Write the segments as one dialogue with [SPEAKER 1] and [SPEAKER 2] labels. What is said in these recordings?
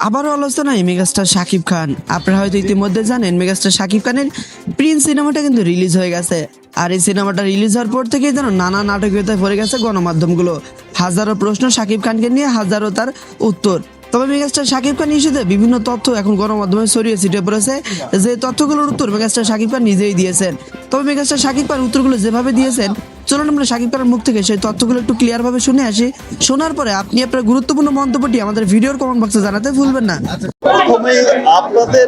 [SPEAKER 1] আবারও আলোচনায় মেগাস্টার শাকিব খান। আপনারা হয়তো ইতিমধ্যে জানেন মেগাস্টার শাকিব খানের প্রিন্স সিনেমাটা কিন্তু রিলিজ হয়ে গেছে। আর এই সিনেমাটা রিলিজ হওয়ার পর থেকেই যেন নানা নাটকীয়তায় ভরে গেছে গণমাধ্যমগুলো। হাজারো প্রশ্ন শাকিব খানকে নিয়ে, হাজারো তার উত্তর। তবে মেগাস্টার শাকিব খান ইস্যুতে বিভিন্ন তথ্য এখন গণমাধ্যমে ছড়িয়ে ছিটিয়ে পড়েছে, যে তথ্যগুলোর উত্তর মেগাস্টার শাকিব খান নিজেই দিয়েছেন। তবে মেগাস্টার শাকিব খান উত্তরগুলো যেভাবে দিয়েছেন, চলুন আমরা শাকিব খানের মুখ থেকে সেই তথ্যগুলো একটু ক্লিয়ার ভাবে শুনে আসি। শোনার পরে আপনি আপনার গুরুত্বপূর্ণ মন্তব্যটি আমাদের ভিডিওর কমেন্ট বক্সে জানাতে ভুলবেন না।
[SPEAKER 2] প্রথমে আপনাদের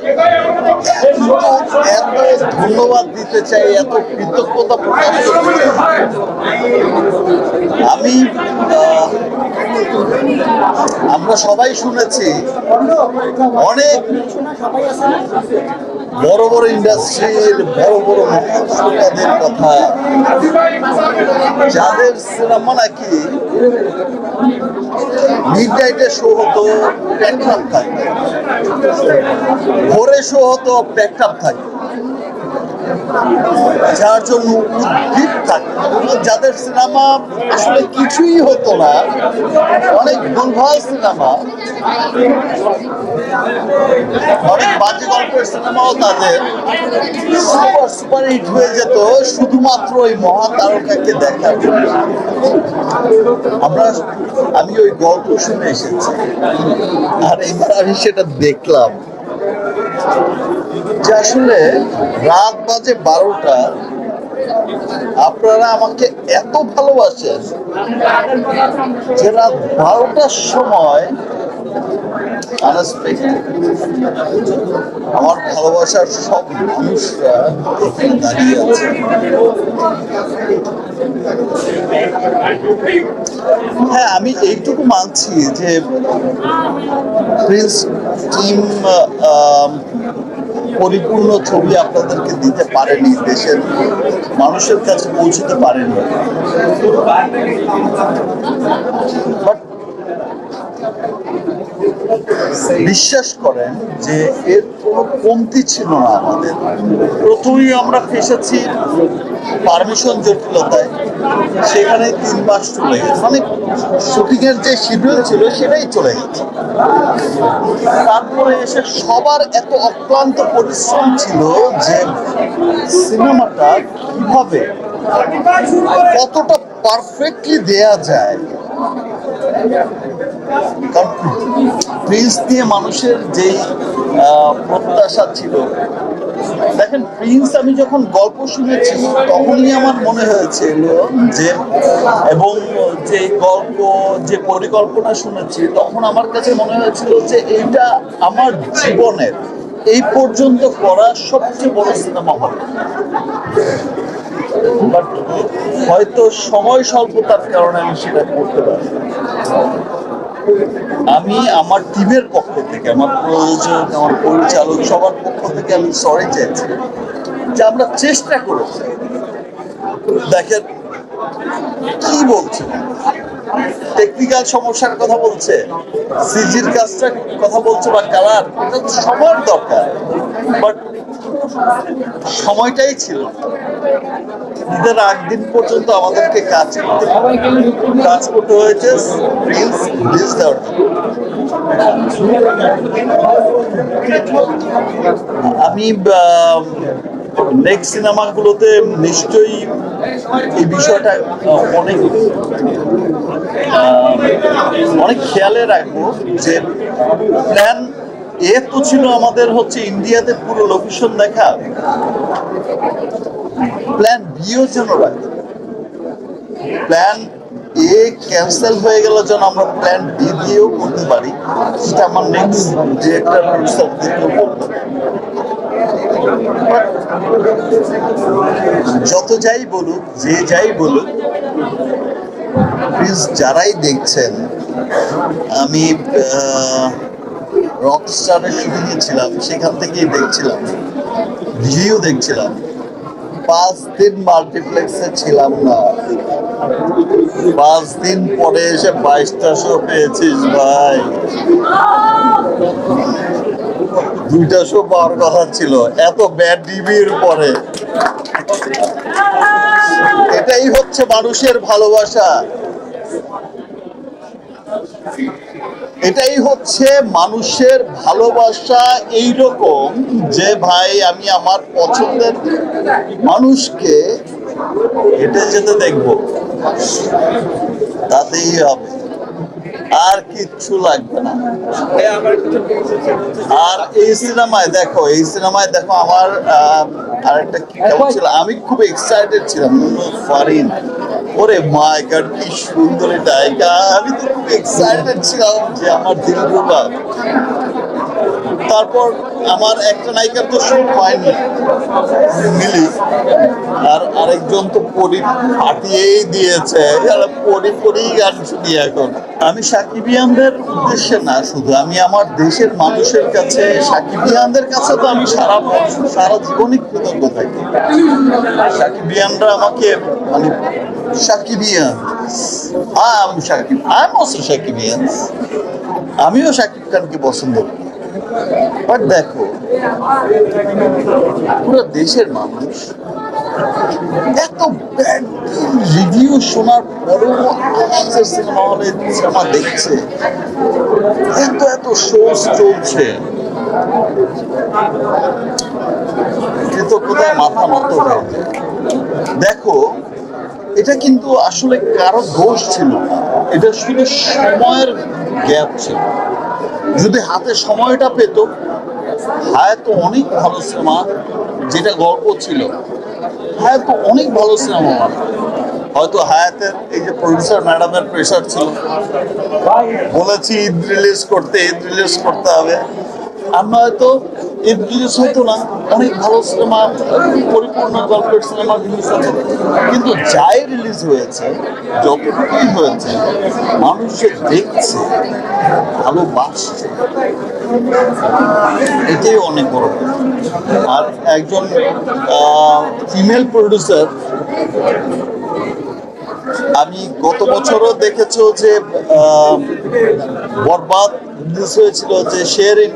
[SPEAKER 2] এত ধন্যবাদ দিতে চাই, এত কৃতজ্ঞতা প্রকাশ করতে চাই। আমরা সবাই শুনেছি অনেক বড় বড় ইন্ডাস্ট্রির বড় বড় মহাতারকাদের কথা, যাদের সিনেমা নাকি মিডনাইটে শো হতো প্যাকড আপ থাকে, ভোরে শো হতো প্যাকড আপ থাকে, যার জন্য উদ্ভিদ থাকে, যাদের সিনেমা আসলে কিছুই হতো না, অনেক ভুলভাল সিনেমা, অনেক বাজে গল্পের সিনেমাও তাদের সুপার হিট হয়ে যেত শুধুমাত্র ওই মহাতারকাকে দেখার জন্য। আমি ওই গল্প শুনে এসেছি, আর এবার আমি সেটা দেখলাম যে আসলে রাত বাজে 12টা, আপনারা আমাকে এত ভালোবাসেন যে রাত 12টার সময় আমার ভালোবাসার সব মানুষরা দাঁড়িয়ে আছে। হ্যাঁ, আমি এইটুকু মানছি যে প্রিন্স টিম পরিপূর্ণ ছবি আপনাদেরকে দিতে পারেনি, দেশের মানুষের কাছে পৌঁছতে পারেনি। বাট বিশ্বাস করেন যে এর কোনো কমতি ছিল না আমাদের। প্রথমেই আমরা ফেসেছি পারমিশন জটিলতায়, সেখানে 3 মাস চলে গেছে, মানে শুটিংয়ের যে শিডিউল ছিল সেটাই চলে গেছে। তারপরে এসে সবার এত অক্লান্ত পরিশ্রম ছিল যে সিনেমাটা কিভাবে কতটা পারফেক্টলি দেয়া যায়। কারণ প্রিন্স নিয়ে মানুষের যেই প্রত্যাশা ছিল, দেখেন প্রিন্স আমি যখন গল্প শুনেছি তখনই আমার মনে হয়েছিল যে, এবং যে গল্প যে পরিকল্পনা শুনেছি তখন আমার কাছে মনে হয়েছিল যে এইটা আমার জীবনের এই পর্যন্ত করা সবচেয়ে বড় সিনেমা হবে। বাট হয়তো সময় স্বল্পতার কারণে আমি সেটা করতে পারি। আমি আমার টিমের পক্ষ থেকে, আমার প্রযোজক, আমার পরিচালক, সবার পক্ষ থেকে আমি সরি চাইছি যে আমরা চেষ্টা করেছি। দেখেন কি বলছে, টেকনিক্যাল সমস্যার কথা বলছে, সিজির কাজটার কথা বলছে, বা কালার, এটা তো সময়ের দরকার, বাট সময়টাই ছিল। ঈদের আগ দিন পর্যন্ত আমাদেরকে কাজ করতে হয়েছে রিলিজ দেওয়ার জন্য। আমি নেক্সট সিনেমাগুলোতে নিশ্চয়ই এই বিষয়টা অনেক খেয়ালে রাখবো যে প্ল্যান এ তো ছিল আমাদের হচ্ছে ইন্ডিয়াতে পুরো লোকেশন দেখা, প্ল্যান বিও যেন রাখবো। প্ল্যান এ ক্যান্সেল হয়ে গেল যেন আমরা প্ল্যান বি দিয়েও করতে পারি, সেটা আমার নেক্সট ডিরেক্টর প্রডিউসারদেরকেও বলবো। যত যাই বলুক, যে যাই বলুক, প্লিজ যারাই দেখছেন, আমি রকস্টারের শুটিংয়ে ছিলাম, সেখান থেকেই দেখছিলাম, রিভিউ দেখছিলাম। 5 দিন মাল্টিপ্লেক্সে ছিলাম না, 5 দিন পরে এসে 22টা শো পেয়েছিস ভাই। 2টা শো পাওয়ার কথা ছিল, এত ব্যাড রিভিউর পরে। এটাই হচ্ছে মানুষের ভালোবাসা। এটাই হচ্ছে মানুষের ভালোবাসা, এইরকম যে ভাই আমি আমার পছন্দের মানুষকে হেঁটে যেতে দেখবো, তাতেই হবে, আর কিচ্ছু লাগবে না। আর এই সিনেমায় দেখো, আমার আরেকটা কি কেমন ছিল, আমি খুব এক্সাইটেড ছিলাম, ফারিন, ওরে মাই গড কি সুন্দর নায়িকা, আমি তো খুব এক্সাইটেড ছিলাম যে আমার দিলরুবা। তারপর আমার একটা নায়িকার তো শুট হয়নি, মিলি, আর আরেকজন তো পরি ফাটিয়েই দিয়েছে, পরি গান শুনি এখন। আমি সাকিবিয়ানদের উদ্দেশ্যে না, শুধু আমি আমার দেশের মানুষের কাছে, সাকিবিয়ানদের কাছে তো আমি সারা জীবনই কৃতজ্ঞ থাকি। সাকিবিয়ানরা আমাকে মানে সাকিবিয়ান, আই এম অলসো সাকিবিয়ান, আমিও শাকিব খানকে পছন্দ করি। বাট দেখো, পুরো দেশের মানুষ এত ব্যাড রিভিউ শোনার পরেও আসছে সিনেমা হলে, সিনেমা দেখছে, এত এত শোজ চলছে, কৃতজ্ঞতায় মাথা নত হয়ে যায়। দেখো, এটা কিন্তু আসলে কারো দোষ ছিল না, এটা শুধু সময়ের গ্যাপ ছিল। যদি হাতে সময়টা পেত, হায়াত অনেক ভালো সিনেমা, যেটা গল্প ছিল, হায়াত অনেক ভালো সিনেমা। হয়তো হায়াতের এই যে প্রডিউসার ম্যাডামের প্রেশার ছিল, বলেছি ঈদ রিলিজ করতে হবে, আর নয়তো ঈদ রিলিজ হতো না, অনেক ভালো সিনেমা, পরিপূর্ণ গল্পের সিনেমা রিলিজ হতো। কিন্তু যাই রিলিজ হয়েছে, যতটুকুই হয়েছে, মানুষ যে দেখছে, ভালোবাসছে, এটাই অনেক বড়। আর একজন ফিমেল প্রডিউসার, আমি গত বছরও দেখেছো যে বরবাদ রিলিজ হয়েছিল, যে শেরিন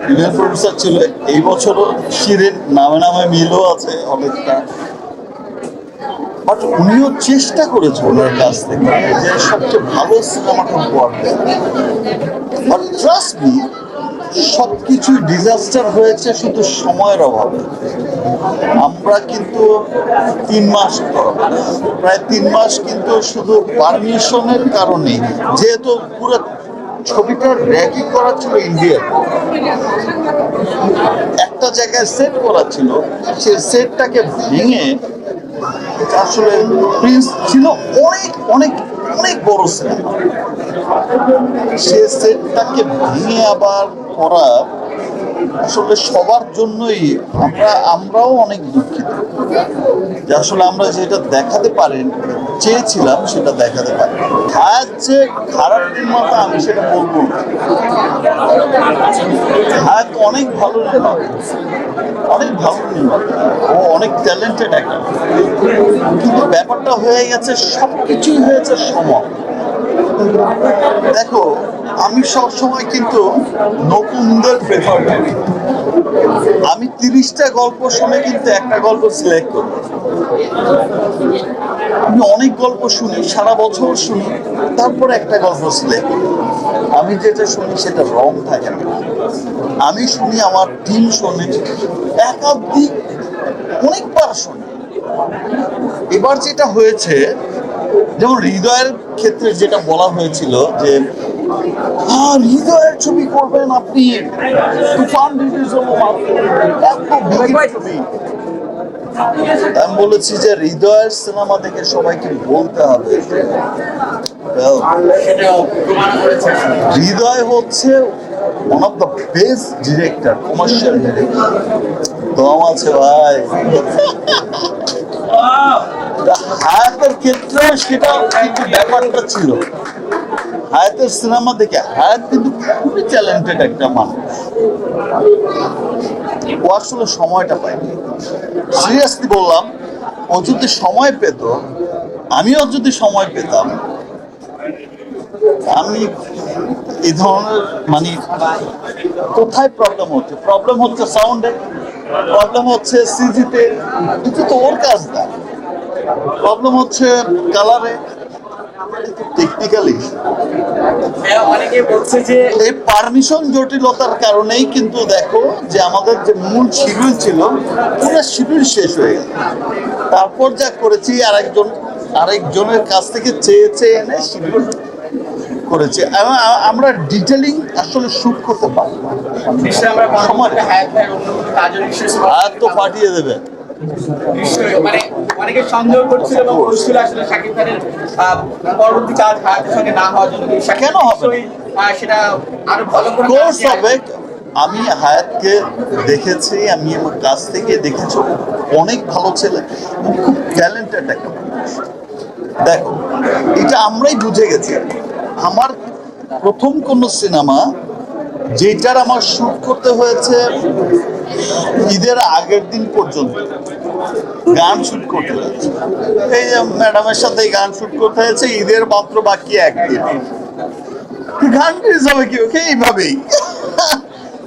[SPEAKER 2] ফিমেল প্রডিউসার ছিল, এই বছরও শিরিন, নামে নামে মিলও আছে অনেকটা। বাট উনিও চেষ্টা করেছে ওনার কাছ থেকে যে সবচেয়ে ভালো সিনেমাটা উপহার দেয়। বাট ট্রাস্ট মি, সবকিছুই ডিজাস্টার হয়েছে শুধু সময়ের অভাবে। আমরা কিন্তু 3 মাস, প্রায় 3 মাস কিন্তু শুধু পারমিশনের কারণে, যেহেতু পুরো ছবিটা র্যাগি করা ছিল ইন্ডিয়ার, একটা জায়গায় সেট করা ছিল, সেই সেটটাকে ভেঙে, আসলে প্রিন্স ছিল অনেক অনেক অনেক বড় সিনেমা, সে সেটটাকে ভেঙে আবার করা আসলে সবার জন্যই, আমরাও অনেক দুঃখিত যে আসলে আমরা যেটা দেখাতে চেয়েছিলাম সেটা দেখাতে পারি। হায়াত যে খারাপ নির্মাতা আমি সেটা বলবো না, হায়াত অনেক ভালো নির্মাতা, ও অনেক ট্যালেন্টেড একটা, কিন্তু ব্যাপারটা হয়ে গেছে, সবকিছুই হয়েছে সময়। দেখো, আমি সবসময় কিন্তু নতুনদের প্রেফার করি। আমি 30টা গল্প শুনে কিন্তু একটা গল্প সিলেক্ট করি। আমি অনেক গল্প শুনি, সারা বছর শুনি, তারপরে একটা গল্প সিলেক্ট করি। আমি যেটা শুনি সেটা রং থাকে না। আমি শুনি, আমার টিম শোনে, একাধিক অনেকবার শুনি। এবার যেটা হয়েছে, যেমন হৃদয়ের ক্ষেত্রে যেটা বলা হয়েছিল যে হৃদয়ের ছবি করবেন আপনি, তুফান রিলিজ হলো মাত্র, এত বিগ ছবি। আমি বলেছি যে হৃদয়ের সিনেমা দেখে সবাইকে বলতে হবে, হৃদয় হচ্ছে one of the best director, commercial director. দম আছে ভাই। হায়াতের ক্ষেত্রে সেটা কিন্তু ব্যাপারটা ছিল, হায়াতের সিনেমা দেখে, হায়াত কিন্তু খুবই ট্যালেন্টেড একটা মানুষ, ও আসলে সময়টা পায়নি। সিরিয়াসলি বললাম, ও যদি সময় পেত, আমিও যদি সময় পেতাম, আমি এই ধরনের মানে, কোথায় প্রবলেম হচ্ছে সাউন্ডে, প্রবলেম হচ্ছে সিজিতে, এটা তো ওর কাজ না, প্রবলেম হচ্ছে কালারে, তো টেকনিক্যালি
[SPEAKER 3] অনেকে বলছে যে
[SPEAKER 2] এই পারমিশন জটিলতার কারণেই কিন্তু দেখো যে আমাদের যে মূল শিডিউল ছিল পুরো শিডিউল শেষ হয়ে গেল। তারপর যা করেছি আরেকজনের কাছ থেকে চেয়ে চেয়ে এনে শিডিউল করেছি। আমরা ডিটেলিং আসলে শুট করতে পারি না।
[SPEAKER 3] নিশ্চয়ই আমরা পরবর্তীতে হায়াত ভাইয়ের অন্য কোনো কাজও নিশ্চয়ই
[SPEAKER 2] আর তো পাঠিয়ে দেবে।
[SPEAKER 3] নিশ্চয়ই মানে অনেকে সন্দেহ করছিল এবং বলছিল আসলে শাকিব খানের পরবর্তী কাজ হায়াতের সঙ্গে না হওয়ার জন্য
[SPEAKER 2] কেন হবে?
[SPEAKER 3] নিশ্চয়ই, সেটা আরো ভালো করে
[SPEAKER 2] কোর্স হবে। আমি হায়াতকে দেখেছি, আমি আমার কাছ থেকে দেখেছি, অনেক ভালো ছেলে, খুব ট্যালেন্টেড একটা মানুষ। দেখো, এটা আমরাই বুঝে গেছি। আমার প্রথম কোন সিনেমা যেটার আমার শুট করতে হয়েছে ঈদের আগের দিন পর্যন্ত, গান শুট করতে হয়েছে। এই যে ম্যাডামের সাথে গান শুট করতে হয়েছে, ঈদের মাত্র বাকি একদিন, গান রিলিজ হবে কি ওকে এইভাবেই,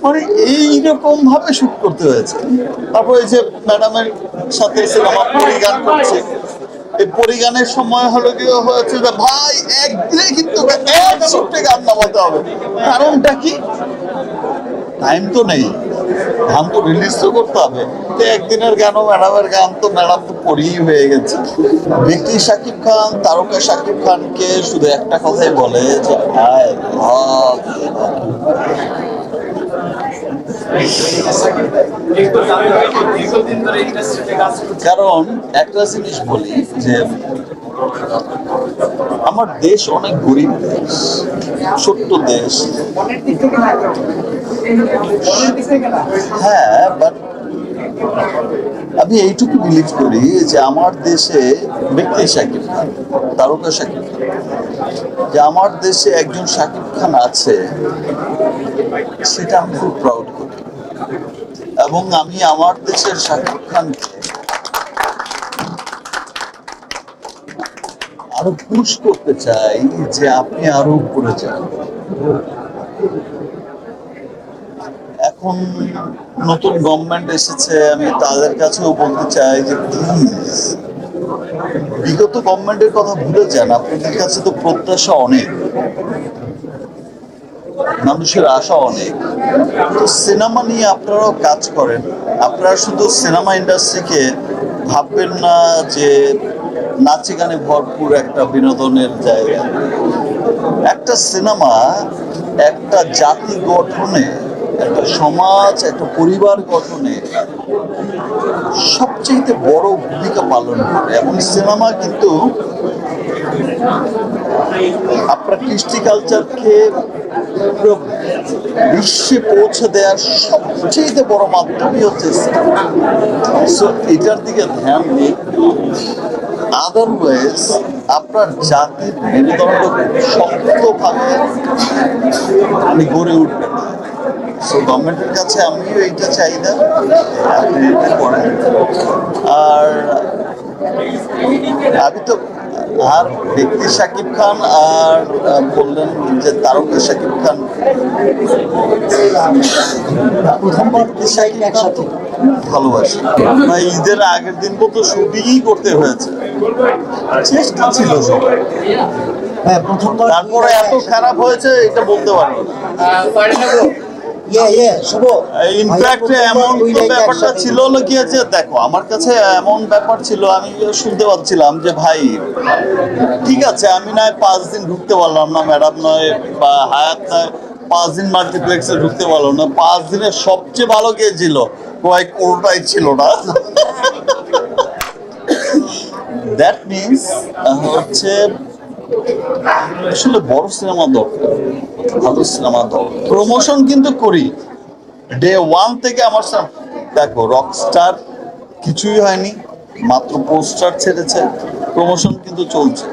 [SPEAKER 2] মানে এইরকম ভাবে শুট করতে হয়েছে। তারপর এই যে ম্যাডামের সাথে সিনেমা পরিগান করছে, এই পরিগানের সময় হলো কি হয়েছে যে ভাই একদিনে কিন্তু এক শিফটে গান নামাতে হবে। কারণটা কি? টাইম তো নেই, গান তো রিলিজ তো করতে হবে। তো একদিনের গান, ম্যাডামের গান তো ম্যাডাম তো পড়েই হয়ে গেছে। ব্যক্তি শাকিব খান, তারকা শাকিব খানকে শুধু একটা কথাই বলে যে I love you। কারণ একটা জিনিস বলি যে আমার দেশ অনেক গরিব দেশ, ছোট্ট দেশ। হ্যাঁ, বাট আমি এইটুকু বিলিভ করি যে আমার দেশে ব্যক্তি শাকিব খান, তারকা শাকিব খান, যে আমার দেশে একজন শাকিব খান আছে, সেটা আমি খুব প্রাউড করি। এবং আমি আমার দেশের শাকিব খানকে আরো পুশ করতে চাই যে আপনি আরো উপরে যান। এখন নতুন গভর্নমেন্ট এসেছে, আমি তাদের কাছেও বলতে চাই যে প্লিজ বিগত গভর্নমেন্টের কথা ভুলে যান। আপনাদের কাছে তো প্রত্যাশা অনেক, মানুষের আশা অনেক। তো সিনেমা নিয়ে আপনারাও কাজ করেন। আপনারা শুধু সিনেমা ইন্ডাস্ট্রিকে ভাববেন না যে নাচে গানে ভরপুর একটা বিনোদনের জায়গা। একটা সিনেমা একটা জাতি গঠনে, একটা সমাজ, একটা পরিবার গঠনে সবচেয়ে বড় ভূমিকা পালন করে। এবং সিনেমা কিন্তু আপনার কৃষ্টি কালচারকে পুরো বিশ্বে পৌঁছে দেওয়ার সবচেয়ে বড় মাধ্যমই হচ্ছে সিনেমা। সো এটার দিকে ধ্যান দিন, আদারওয়াইজ আপনার জাতির মেরুদণ্ড শক্তভাবে গড়ে উঠবে না। সো গভর্নমেন্টের কাছে আমিও এইটা চাই না, আপনি এটা করেন। আর আমি তো আর ব্যক্তি শাকিব খান আর বললেন যে তারকা শাকিব খান, প্রথমবার শাকিব একসাথে ভালোবাসি। ঈদের আগের দিন তো শুটিংই করতে হয়েছে, চেষ্টা ছিল সবাই।
[SPEAKER 4] হ্যাঁ, প্রথমবার
[SPEAKER 2] তারপরে এত খারাপ হয়েছে এটা বলতে পারবো না।
[SPEAKER 4] শুভ
[SPEAKER 2] ইনফ্যাক্ট এমন তো ব্যাপারটা ছিল হলো কি আছে, দেখো আমার কাছে এমন ব্যাপার ছিল, আমি শুনতে পাচ্ছিলাম যে ভাই ঠিক আছে আমি নয় 5 দিন ঢুকতে পারলাম না, ম্যাডাম নয় বা হায়াত নয় 5 দিন মাল্টিপ্লেক্সে ঢুকতে পারলাম না, 5 দিনের সবচেয়ে ভালো কে ছিল? কোনোটাই ছিল না। দ্যাট মিনস হচ্ছে আসলে বড় সিনেমা দরকার, ভালো সিনেমা দরকার। প্রমোশন কিন্তু করি ডে 1 থেকে। আমার দেখো রকস্টার কিছুই হয়নি, মাত্র পোস্টার ছেড়েছে, প্রমোশন কিন্তু চলছে।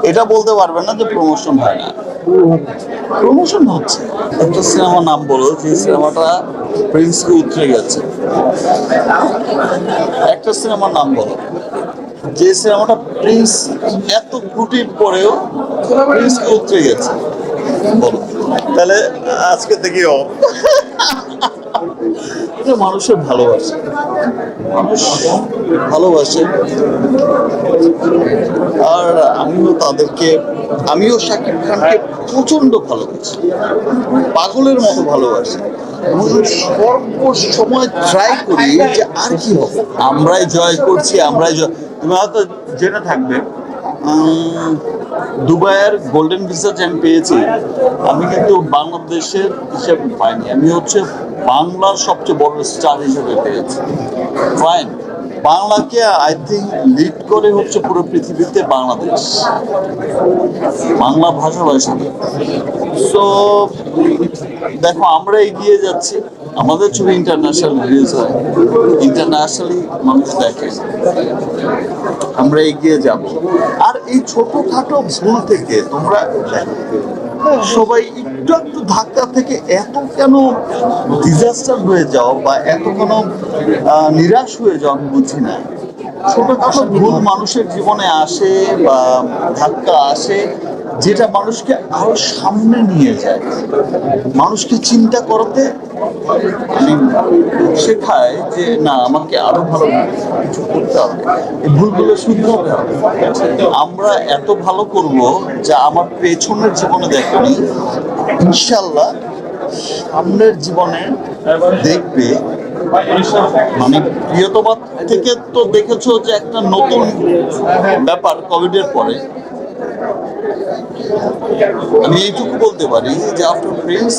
[SPEAKER 2] এটা বলতে পারবেন না যে প্রমোশন হয় না, প্রমোশন হচ্ছে। একটা সিনেমার নাম বলো যে সিনেমাটা প্রিন্সকে উতরে গেছে, একটা সিনেমার নাম বলো যে সিনেমাটা প্রিন্স এত ত্রুটির পরেও প্রিন্সকে উতরে গেছে, বলো। তাহলে আজকে থেকেও এটা মানুষের ভালোবাসা, মানুষ ভালোবাসে। আর আমিও শাকিব খানকে প্রচন্ড ভালোবাসি, পাগলের মতো ভালোবাসি, এবং সর্বসময় ট্রাই করি যে আর কি হবে, আমরাই জয় করছি, আমরাই জয়। তুমি হয়তো জেনে থাকবে দুবাইয়ের গোল্ডেন ভিসা যে আমি পেয়েছি, আমি কিন্তু বাংলাদেশের হিসেবে পাইনি, আমি হচ্ছে বাংলার সবচেয়ে বড় স্টার হিসেবে পেয়েছি। ফাইন, বাংলাকে আই থিঙ্ক লিড করে হচ্ছে পুরো পৃথিবীতে বাংলাদেশ, বাংলা ভাষাভাষী। সো দেখো আমরা এগিয়ে যাচ্ছি, আমাদের ছবি ইন্টারন্যাশনাল রিলিজ হয়, ইন্টারন্যাশনালি মানুষ দেখে, আমরা এগিয়ে যাব। আর এই ছোটখাটো ভুল থেকে তোমরা সবাই একটু একটু ধাক্কা থেকে এত কেন ডিজাস্টার হয়ে যাও বা এত কেন নিরাশ হয়ে যাও, আমি বুঝি না। ছোটখাটো ভুল মানুষের জীবনে আসে বা ধাক্কা আসে, যেটা মানুষকে আরো সামনে নিয়ে যায়, মানুষকে চিন্তা করতে শেখায় যে না, আমাকে আরো ভালো কিছু করতে হবে, এই ভুলগুলো শুধরাতে হবে। আমরা এত ভালো করব যা আমার পেছনের জীবনে দেখনি, ইনশাল্লাহ সামনের জীবনে দেখবে। মানে প্রিয়তমা থেকে তো দেখেছো যে একটা নতুন ব্যাপার কোভিডের পরে। আমি এইটুকু বলতে পারি যে আফটার প্রিন্স